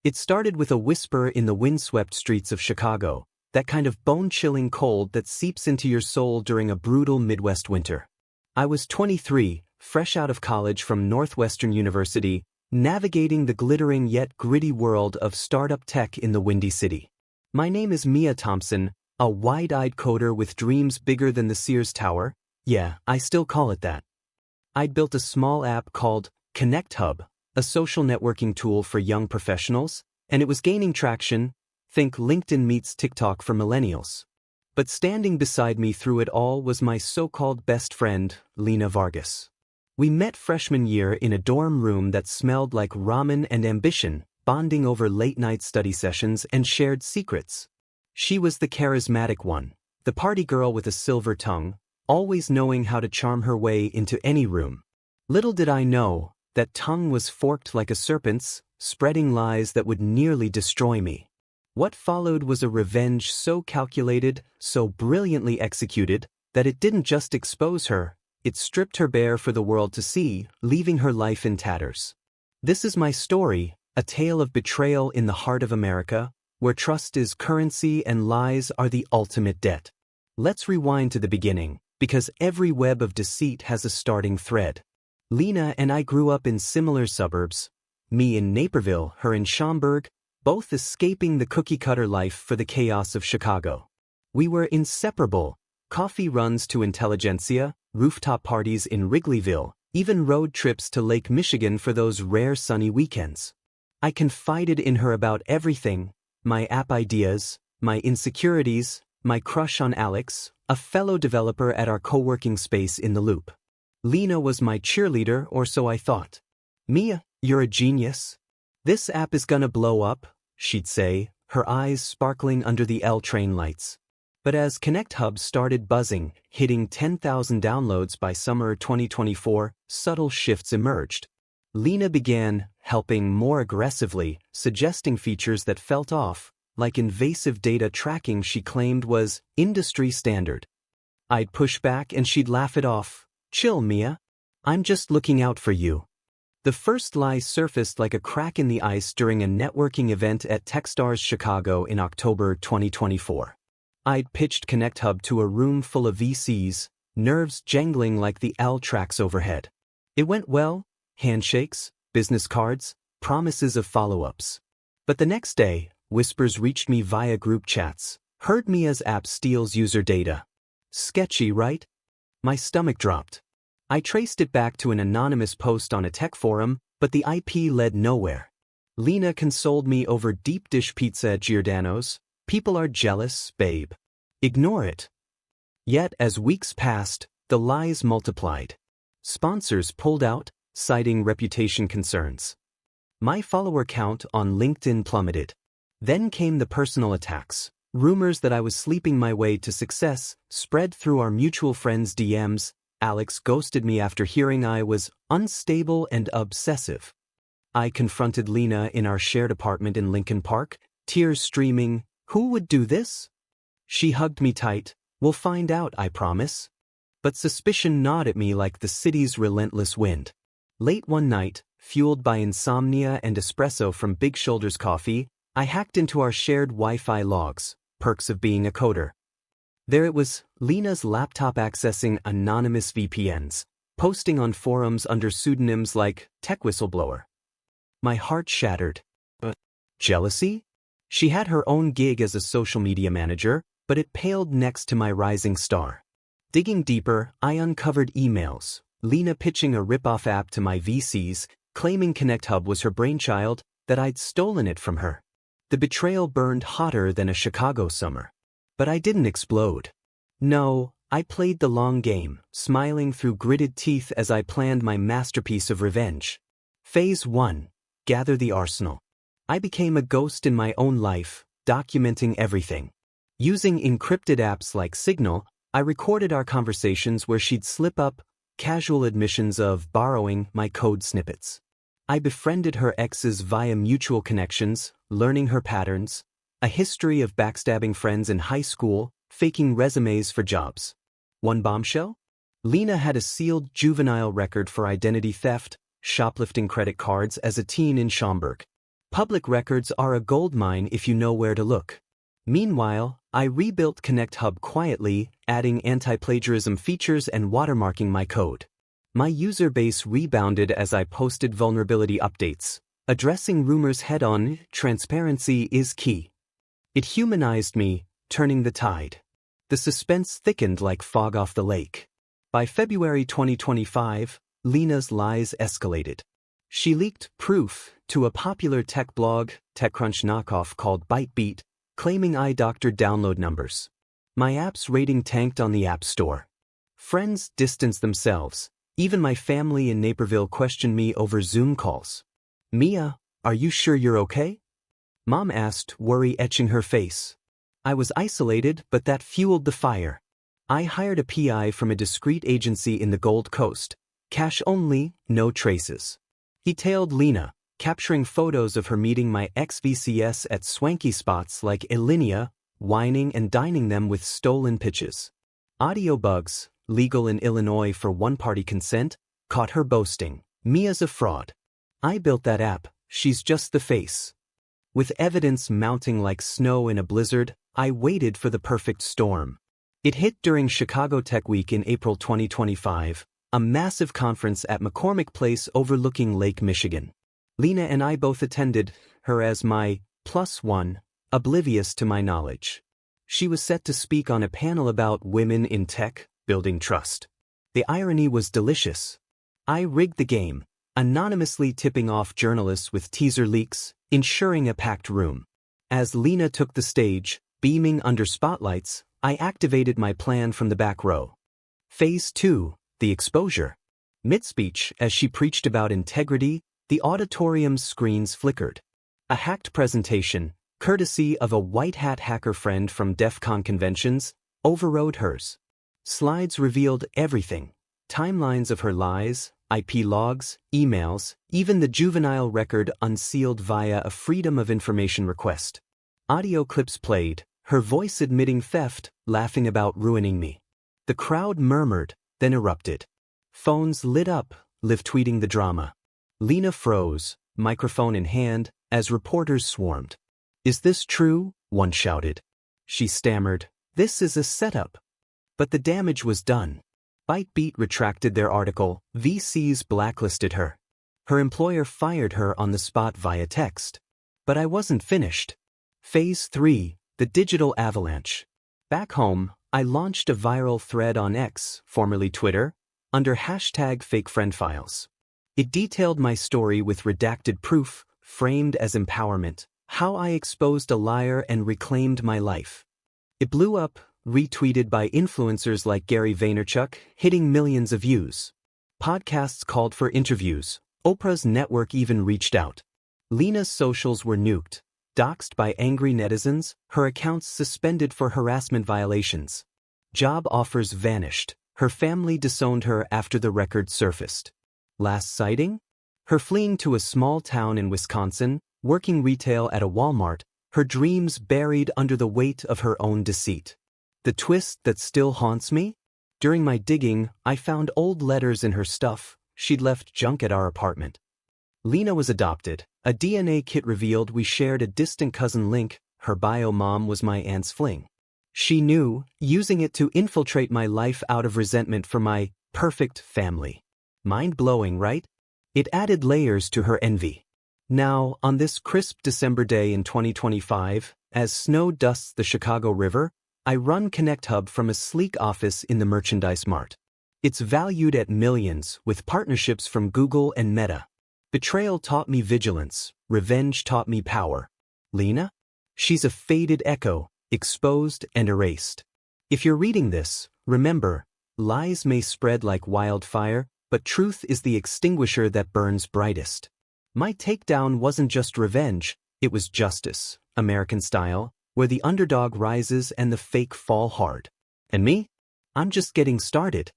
It started with a whisper in the windswept streets of Chicago, that kind of bone-chilling cold that seeps into your soul during a brutal Midwest winter. I was 23, fresh out of college from Northwestern University, navigating the glittering yet gritty world of startup tech in the Windy City. My name is Mia Thompson, a wide-eyed coder with dreams bigger than the Sears Tower. Yeah, I still call it that. I'd built a small app called ConnectHub, a social networking tool for young professionals, and it was gaining traction. Think LinkedIn meets TikTok for millennials. But standing beside me through it all was my so-called best friend, Lena Vargas. We met freshman year in a dorm room that smelled like ramen and ambition, bonding over late-night study sessions and shared secrets. She was the charismatic one, the party girl with a silver tongue, always knowing how to charm her way into any room. Little did I know, that tongue was forked like a serpent's, spreading lies that would nearly destroy me. What followed was a revenge so calculated, so brilliantly executed, that it didn't just expose her, it stripped her bare for the world to see, leaving her life in tatters. This is my story, a tale of betrayal in the heart of America, where trust is currency and lies are the ultimate debt. Let's rewind to the beginning, because every web of deceit has a starting thread. Lena and I grew up in similar suburbs, me in Naperville, her in Schaumburg, both escaping the cookie-cutter life for the chaos of Chicago. We were inseparable, coffee runs to Intelligentsia, rooftop parties in Wrigleyville, even road trips to Lake Michigan for those rare sunny weekends. I confided in her about everything, my app ideas, my insecurities, my crush on Alex, a fellow developer at our co-working space in the Loop. Lena was my cheerleader, or so I thought. Mia, you're a genius. This app is gonna blow up, she'd say, her eyes sparkling under the L-train lights. But as ConnectHub started buzzing, hitting 10,000 downloads by summer 2024, subtle shifts emerged. Lena began helping more aggressively, suggesting features that felt off, like invasive data tracking she claimed was industry standard. I'd push back and she'd laugh it off. Chill, Mia. I'm just looking out for you. The first lie surfaced like a crack in the ice during a networking event at Techstars Chicago in October 2024. I'd pitched ConnectHub to a room full of VCs, nerves jangling like the L tracks overhead. It went well, handshakes, business cards, promises of follow-ups. But the next day, whispers reached me via group chats. Heard Mia's app steals user data. Sketchy, right? My stomach dropped. I traced it back to an anonymous post on a tech forum, but the IP led nowhere. Lena consoled me over deep dish pizza at Giordano's. People are jealous, babe. Ignore it. Yet, as weeks passed, the lies multiplied. Sponsors pulled out, citing reputation concerns. My follower count on LinkedIn plummeted. Then came the personal attacks. Rumors that I was sleeping my way to success spread through our mutual friends' DMs. Alex ghosted me after hearing I was unstable and obsessive. I confronted Lena in our shared apartment in Lincoln Park, tears streaming. Who would do this? She hugged me tight. We'll find out, I promise. But suspicion gnawed at me like the city's relentless wind. Late one night, fueled by insomnia and espresso from Big Shoulders Coffee, I hacked into our shared Wi-Fi logs, perks of being a coder. There it was, Lena's laptop accessing anonymous VPNs, posting on forums under pseudonyms like Tech Whistleblower. My heart shattered. But jealousy? She had her own gig as a social media manager, but it paled next to my rising star. Digging deeper, I uncovered emails, Lena pitching a rip-off app to my VCs, claiming ConnectHub was her brainchild, that I'd stolen it from her. The betrayal burned hotter than a Chicago summer. But I didn't explode. No, I played the long game, smiling through gritted teeth as I planned my masterpiece of revenge. Phase 1. Gather the arsenal. I became a ghost in my own life, documenting everything. Using encrypted apps like Signal, I recorded our conversations where she'd slip up, casual admissions of borrowing my code snippets. I befriended her exes via mutual connections, learning her patterns, a history of backstabbing friends in high school, faking resumes for jobs. One bombshell? Lena had a sealed juvenile record for identity theft, shoplifting credit cards as a teen in Schaumburg. Public records are a goldmine if you know where to look. Meanwhile, I rebuilt Connect Hub quietly, adding anti-plagiarism features and watermarking my code. My user base rebounded as I posted vulnerability updates. Addressing rumors head-on, transparency is key. It humanized me, turning the tide. The suspense thickened like fog off the lake. By February 2025, Lena's lies escalated. She leaked proof to a popular tech blog, TechCrunch knockoff called ByteBeat, claiming I doctored download numbers. My app's rating tanked on the App Store. Friends distanced themselves. Even my family in Naperville questioned me over Zoom calls. "Mia, are you sure you're okay?" Mom asked, worry etching her face. I was isolated, but that fueled the fire. I hired a PI from a discreet agency in the Gold Coast. Cash only, no traces. He tailed Lena, capturing photos of her meeting my ex-VCS at swanky spots like Alinea, whining and dining them with stolen pitches. Audio bugs, legal in Illinois for one-party consent, caught her boasting. "Mia's a fraud. I built that app, she's just the face." With evidence mounting like snow in a blizzard, I waited for the perfect storm. It hit during Chicago Tech Week in April 2025, a massive conference at McCormick Place overlooking Lake Michigan. Lena and I both attended, her as my +1, oblivious to my knowledge. She was set to speak on a panel about women in tech, building trust. The irony was delicious. I rigged the game, anonymously tipping off journalists with teaser leaks, ensuring a packed room. As Lena took the stage, beaming under spotlights, I activated my plan from the back row. Phase 2, the exposure. Mid-speech, as she preached about integrity, the auditorium's screens flickered. A hacked presentation, courtesy of a white-hat hacker friend from DEF CON conventions, overrode hers. Slides revealed everything. Timelines of her lies, IP logs, emails, even the juvenile record unsealed via a Freedom of Information request. Audio clips played, her voice admitting theft, laughing about ruining me. The crowd murmured, then erupted. Phones lit up, live tweeting the drama. Lena froze, microphone in hand, as reporters swarmed. "Is this true?" one shouted. She stammered, "This is a setup." But the damage was done. ByteBeat retracted their article, VCs blacklisted her. Her employer fired her on the spot via text. But I wasn't finished. Phase 3, the digital avalanche. Back home, I launched a viral thread on X, formerly Twitter, under #FakeFriendFiles. It detailed my story with redacted proof, framed as empowerment, how I exposed a liar and reclaimed my life. It blew up, retweeted by influencers like Gary Vaynerchuk, hitting millions of views. Podcasts called for interviews. Oprah's network even reached out. Lena's socials were nuked, doxxed by angry netizens, her accounts suspended for harassment violations. Job offers vanished. Her family disowned her after the record surfaced. Last sighting? Her fleeing to a small town in Wisconsin, working retail at a Walmart, her dreams buried under the weight of her own deceit. The twist that still haunts me? During my digging, I found old letters in her stuff. She'd left junk at our apartment. Lena was adopted. A DNA kit revealed we shared a distant cousin link. Her bio mom was my aunt's fling. She knew, using it to infiltrate my life out of resentment for my perfect family. Mind-blowing, right? It added layers to her envy. Now, on this crisp December day in 2025, as snow dusts the Chicago River, I run Connect Hub from a sleek office in the Merchandise Mart. It's valued at millions, with partnerships from Google and Meta. Betrayal taught me vigilance. Revenge taught me power. Lena? She's a faded echo, exposed and erased. If you're reading this, remember, lies may spread like wildfire, but truth is the extinguisher that burns brightest. My takedown wasn't just revenge, it was justice, American style, where the underdog rises and the fake fall hard. And me? I'm just getting started.